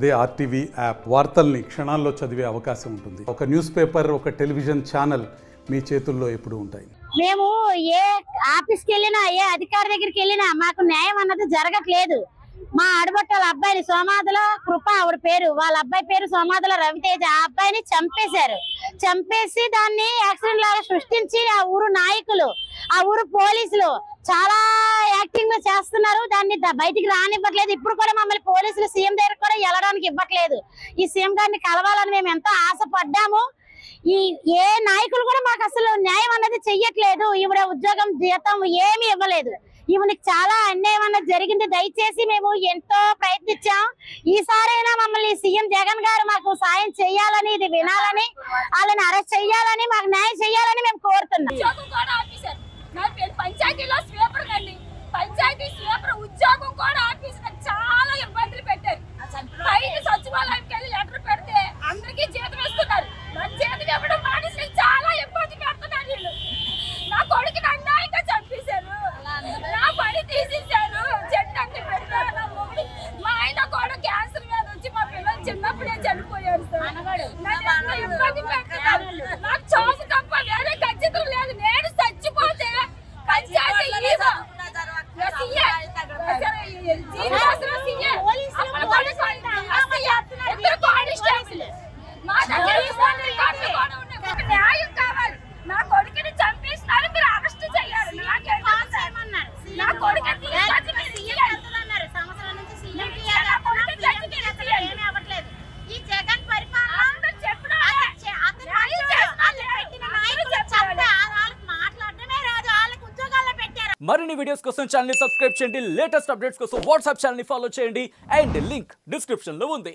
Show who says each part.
Speaker 1: అదే RTV app వార్తల్ని క్షణాల్లో చదివే అవకాశం ఉంటుంది. ఒక న్యూస్ పేపర్, ఒక టెలివిజన్ ఛానల్ మీ చేతుల్లో ఎప్పుడూ ఉంటాయి.
Speaker 2: మేము ఏ ఆఫీస్కి వెళ్ళినా, ఏ అధికారి దగ్గరికి వెళ్ళినా మాకు న్యాయం అన్నది జరగట్లేదు. మా ఆడబట్టాల అబ్బాయిని సోమాదుల కృప ఆవిడ పేరు, వాళ్ళ అబ్బాయి పేరు సోమాదుల రవితేజ. ఆ అబ్బాయిని చంపేశారు. చంపేసి దాన్ని యాక్సిడెంట్ లాగా సృష్టించి ఆ ఊరు నాయకులు, ఆ ఊరు పోలీసులు చాలా యాక్టింగ్ చేస్తున్నారు. దాన్ని బయటికి రానివ్వట్లేదు. ఇప్పుడు కూడా మమ్మల్ని పోలీసులు సీఎం దగ్గర కూడా వెళ్ళడానికి ఇవ్వట్లేదు. ఈ సీఎం గారిని కలవాలని మేము ఎంతో ఆశపడ్డాము. ఏ నాయకులు కూడా మాకు అసలు న్యాయం అన్నది చెయ్యట్లేదు. ఈవిడ ఉద్యోగం, జీతం ఏమి ఇవ్వలేదు. ఈవిడికి చాలా అన్యాయం అన్నది జరిగింది. దయచేసి మేము ఎంతో ప్రయత్నించాం. ఈసారైనా మమ్మల్ని సీఎం జగన్ గారు మాకు సాయం చేయాలని, ఇది వినాలని, వాళ్ళని అరెస్ట్ చేయాలని, మాకు న్యాయం చేయాలని మేము కోరుతున్నాం.
Speaker 3: పంచాయతీలో స్వీపర్ కండి, పంచాయతీ స్వీపర్ ఉద్యోగం కూడా ఆఫీస్ చాలా ఇబ్బందులు పెట్టారు. పైన సచివాలయంకి వెళ్ళి లెటర్ పెడితే అందరికీ జీతం ఇస్తున్నారు. నా జీతం ఇవ్వడం మానేసి చాలా ఇబ్బంది పెడుతున్నారు వీళ్ళు. నా కొడుకుని అన్యాయంగా చంపేశారు, నా పని తీసేశారు, చెట్టు అన్ని పెట్టారు. నా మొగుడు, మా ఆయన కూడా క్యాన్సర్ వ్యాధి వచ్చి మా పిల్లలు చిన్నప్పుడే చనిపోయారు సార్. ఇబ్బంది పెడుతున్నారు. నాకు చావు తప్ప వేరే ఖచ్చితం లేదు. నేను చచ్చిపోతే న్యాయం కావాలి. నా కొడుకుని చంపేసినారు, మీరు అరెస్ట్ చేయాలి. నా కొడుకు ఈ జగన్ పరిపాలన చెప్పడం మాట్లాడటమే రాదు. వాళ్ళకి ఉద్యోగాల్లో పెట్టారు.
Speaker 4: మరిన్ని వీడియోస్ కోసం ఛానల్ ని సబ్స్క్రైబ్ చేయండి. లేటెస్ట్ అప్డేట్స్ కోసం వాట్సాప్ ఛానల్ ని ఫాలో చేయండి. అండ్ లింక్ డిస్క్రిప్షన్ లో ఉంది.